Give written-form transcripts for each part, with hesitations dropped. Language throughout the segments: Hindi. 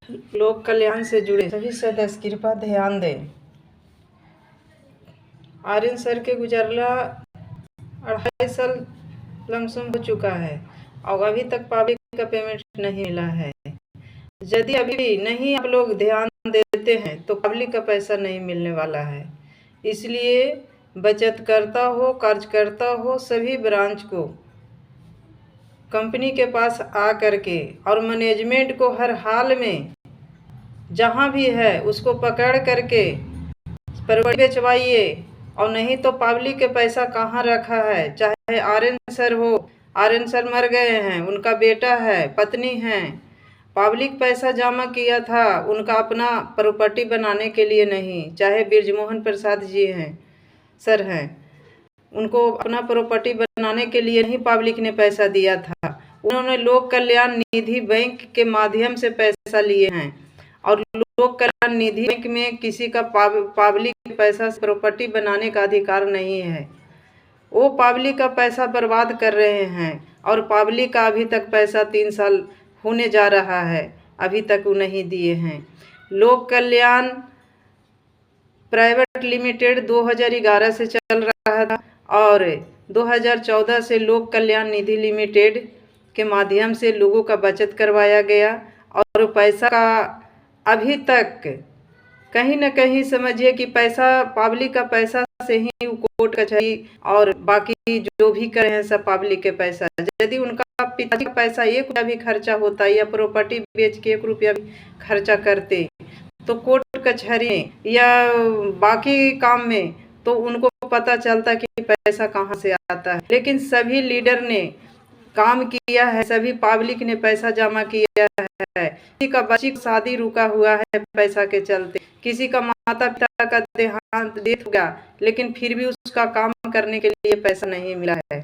लोक कल्याण से जुड़े सभी सदस्य कृपया ध्यान दें। आर्यन सर के गुजरला 2.5 साल लमसम हो चुका है और अभी तक पब्लिक का पेमेंट नहीं मिला है। यदि अभी भी नहीं आप लोग ध्यान देते हैं तो पब्लिक का पैसा नहीं मिलने वाला है। इसलिए बचतकर्ता हो, कर्जकर्ता हो, सभी ब्रांच को कंपनी के पास आ करके और मैनेजमेंट को हर हाल में जहाँ भी है उसको पकड़ करके प्रॉपर्टी बेचवाइए, और नहीं तो पब्लिक के पैसा कहाँ रखा है। चाहे आर्यन सर हो, आर्यन सर मर गए हैं, उनका बेटा है, पत्नी है, पब्लिक पैसा जमा किया था उनका अपना प्रॉपर्टी बनाने के लिए नहीं। चाहे बृजमोहन प्रसाद जी हैं, सर हैं, उनको अपना प्रॉपर्टी बनाने के लिए नहीं पब्लिक ने पैसा दिया था। उन्होंने लोक कल्याण निधि बैंक के माध्यम से पैसा लिए हैं, और लोक कल्याण निधि बैंक में किसी का पब्लिक पैसा से प्रॉपर्टी बनाने का अधिकार नहीं है। वो पब्लिक का पैसा बर्बाद कर रहे हैं, और पब्लिक का अभी तक पैसा 3 साल होने जा रहा है, अभी तक वो नहीं दिए हैं। लोक कल्याण प्राइवेट लिमिटेड 2011 से चल रहा था, और 2014 से लोक कल्याण निधि लिमिटेड के माध्यम से लोगों का बचत करवाया गया, और पैसा का अभी तक कहीं न कहीं समझिए कि पैसा पब्लिक का पैसा से ही कोर्ट कचहरी और बाकी जो भी कर रहे हैं सब पब्लिक के पैसा। यदि उनका पिताजी का पैसा 1 रुपया भी खर्चा होता या प्रॉपर्टी बेच के 1 रुपया भी खर्चा करते तो कोर्ट कचहरी या बाकी काम में तो उनको पता चलता कि पैसा कहाँ से आता है। लेकिन सभी लीडर ने काम किया है, सभी पब्लिक ने पैसा जमा किया है। किसी का बच्ची का शादी रुका हुआ है पैसा के चलते, किसी का माता पिता का देहांत डेथ हो गया, लेकिन फिर भी उसका काम करने के लिए पैसा नहीं मिला है।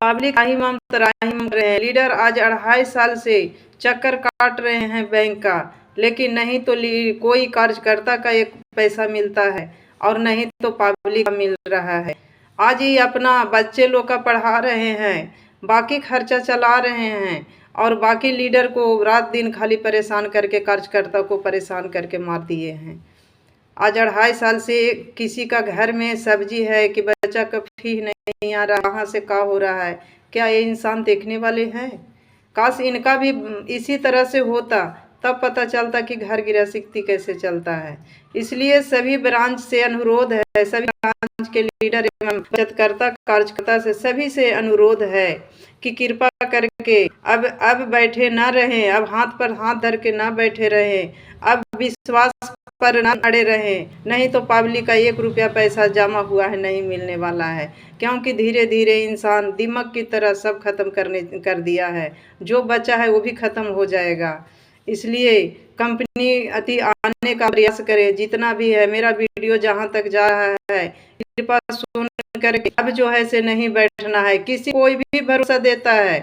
पब्लिक राही मम रहे हैं। लीडर आज 2.5 साल से चक्कर काट रहे हैं बैंक का, लेकिन नहीं तो कोई कार्यकर्ता का एक पैसा मिलता है और नहीं तो पब्लिक का मिल रहा है। आज ही अपना बच्चे लोग का पढ़ा रहे हैं, बाकी खर्चा चला रहे हैं, और बाकी लीडर को रात दिन खाली परेशान करके कार्यकर्ता को परेशान करके मार दिए हैं। आज 2.5 साल से किसी का घर में सब्जी है कि बच्चा का फी नहीं आ रहा, कहाँ से क्या हो रहा है, क्या ये इंसान देखने वाले हैं? काश इनका भी इसी तरह से होता, तब पता चलता कि घर गृहस्थी कैसे चलता है। इसलिए सभी ब्रांच से अनुरोध है, सभी ब्रांच के लीडर एवं बचतकर्ता कार्यकर्ता से सभी से अनुरोध है कि कृपा करके अब बैठे ना रहें, अब हाथ पर हाथ धर के ना बैठे रहें, अब विश्वास पर ना अड़े रहें, नहीं तो पब्लिक का 1 रुपया पैसा जमा हुआ है नहीं मिलने वाला है। क्योंकि धीरे धीरे इंसान दिमाग की तरह सब खत्म कर दिया है, जो बचा है वो भी खत्म हो जाएगा। इसलिए कंपनी अति आने का प्रयास करे, जितना भी है। मेरा वीडियो जहां तक जा रहा है कृपया सुन करके अब जो है से नहीं बैठना है। किसी कोई भी भरोसा देता है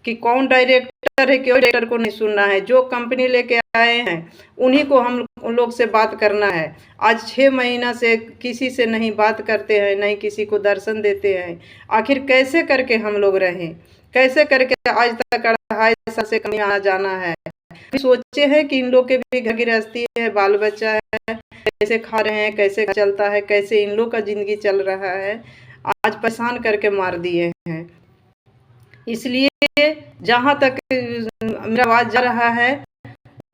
कि कौन डायरेक्टर है, क्यों डायरेक्टर को नहीं सुनना है। जो कंपनी लेके आए हैं उन्हीं को हम लोग से बात करना है। आज 6 महीना से किसी से नहीं बात करते हैं, नहीं किसी को दर्शन देते हैं। आखिर कैसे करके हम लोग रहें, कैसे करके आज तक 2.5 साल से कहीं आना जाना है। सोचे हैं कि इन लोग के भी घर गृहस्थी है, बाल बच्चा है, कैसे खा रहे हैं, कैसे चलता है, कैसे इन लोग का जिंदगी चल रहा है। आज परेशान करके मार दिए हैं। इसलिए जहां तक मेरा आवाज जा रहा है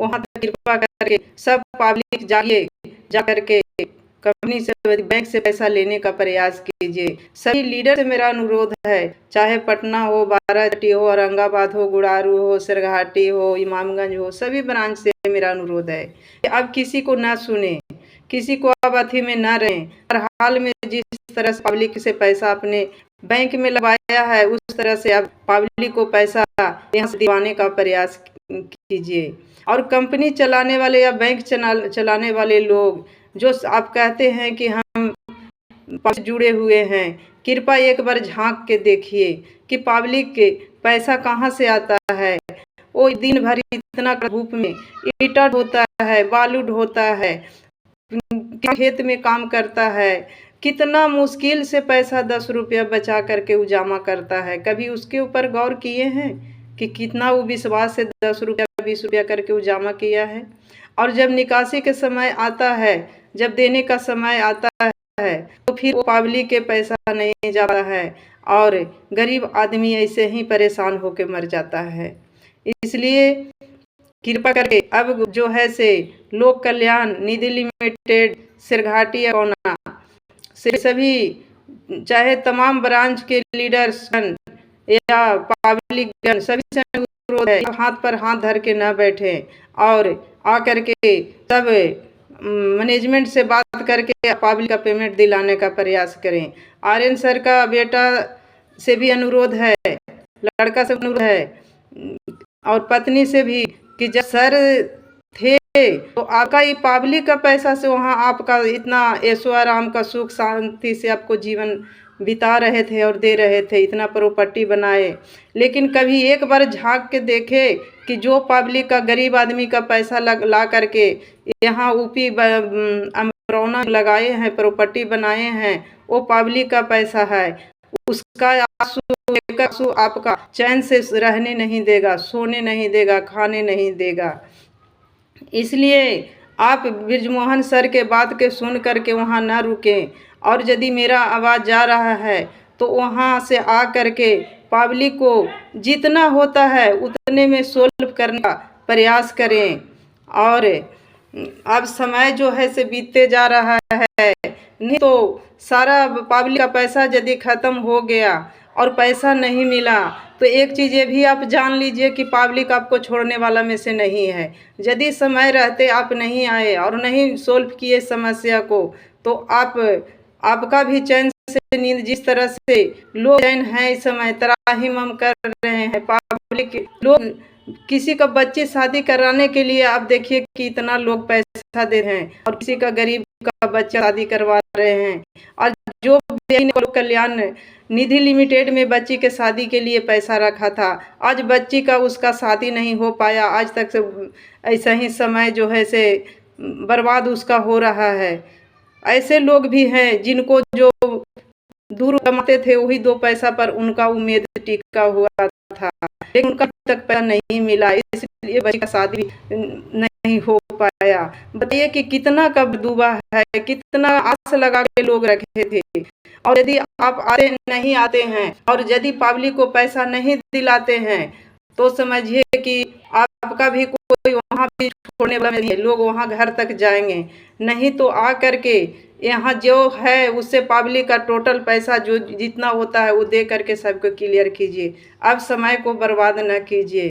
वहां तक कृपा करके सब पब्लिक जाइए, जा करके कंपनी से बैंक से पैसा लेने का प्रयास कीजिए। सभी लीडर से मेरा अनुरोध है, चाहे पटना हो, बाराचट्टी हो, औरंगाबाद हो, गुड़ारू हो, सरघाटी हो, इमामगंज हो, सभी ब्रांच से मेरा अनुरोध है कि अब किसी को ना सुने, किसी को अब अथी में ना रहें। हर हाल में जिस तरह से पब्लिक से पैसा अपने बैंक में लगाया है उस तरह से अब पब्लिक को पैसा यहाँ से दिवाने का प्रयास कीजिए। और कंपनी चलाने वाले या बैंक चलाने वाले लोग जो आप कहते हैं कि हम जुड़े हुए हैं, कृपया एक बार झांक के देखिए कि पब्लिक के पैसा कहाँ से आता है। वो दिन भर इतना धूप में ईटा ढोता है, बालू ढोता है, खेत में काम करता है, कितना मुश्किल से पैसा 10 रुपया बचा करके वो जमा करता है। कभी उसके ऊपर गौर किए हैं कि कितना वो विश्वास से 10 रुपया 20 रुपया करके वो जमा किया है। और जब निकासी के समय आता है, जब देने का समय आता है, तो फिर वो पब्लिक के पैसा नहीं जाता है और गरीब आदमी ऐसे ही परेशान होकर मर जाता है। इसलिए कृपा करके अब जो है से लोक कल्याण निधि लिमिटेड सिरघाटी अकोना से सभी चाहे तमाम ब्रांच के लीडर्स या पब्लिक गण सभी से अनुरोध है, हाथ पर हाथ धर के न बैठे और आकर के सब मैनेजमेंट से बात करके पब्लिक का पेमेंट दिलाने का प्रयास करें। आर्यन सर का बेटा से भी अनुरोध है, लड़का से अनुरोध है और पत्नी से भी कि जब सर थे तो आपका ये पब्लिक का पैसा से वहाँ आपका इतना ऐशो आराम का सुख शांति से आपको जीवन बिता रहे थे और दे रहे थे, इतना प्रॉपर्टी बनाए। लेकिन कभी एक बार झांक के देखे कि जो पब्लिक का गरीब आदमी का पैसा ला करके यहाँ ऊपी अमरौना लगाए हैं, प्रॉपर्टी बनाए हैं, वो पब्लिक का पैसा है। उसका आंसू आपका चैन से रहने नहीं देगा, सोने नहीं देगा, खाने नहीं देगा। इसलिए आप बृजमोहन सर के बात के सुन करके वहाँ ना रुकें और यदि मेरा आवाज़ जा रहा है तो वहाँ से आ करके पब्लिक को जितना होता है उतने में सोल्व करने का प्रयास करें। और अब समय जो है से बीतते जा रहा है, नहीं तो सारा पब्लिक का पैसा यदि ख़त्म हो गया और पैसा नहीं मिला तो एक चीज़ ये भी आप जान लीजिए कि पब्लिक आपको छोड़ने वाला में से नहीं है। यदि समय रहते आप नहीं आए और नहीं सोल्व किए समस्या को तो आपका भी चैन से नींद, जिस तरह से लोग चैन है इस समय त्राहिमाम हम कर रहे हैं, पब्लिक लोग किसी का बच्चे शादी कराने के लिए आप देखिए कि इतना लोग पैसा दे रहे हैं और किसी का गरीब का बच्चा शादी करवा रहे हैं। और जो लोक कल्याण निधि लिमिटेड में बच्ची के शादी के लिए पैसा रखा था, आज बच्ची का उसका शादी नहीं हो पाया, आज तक से ऐसा ही समय जो है से बर्बाद उसका हो रहा है। ऐसे लोग भी हैं जिनको जो दूर कमाते थे वही 2 पैसा पर उनका उम्मीद टिका हुआ था, लेकिन उनका तक पैसा नहीं मिला, इसलिए बच्ची का शादी नहीं हो पाया। बताइए कि कितना कब डूबा है, कितना आस लगा के लोग रखे थे। और यदि आप नहीं आते हैं और यदि पब्लिक को पैसा नहीं दिलाते हैं तो समझिए कि आपका भी कोई वहाँ भी छोड़ने वाला नहीं है, लोग वहाँ घर तक जाएंगे। नहीं तो आ करके यहाँ जो है उससे पब्लिक का टोटल पैसा जो जितना होता है वो दे करके सबको क्लियर कीजिए। अब समय को बर्बाद न कीजिए।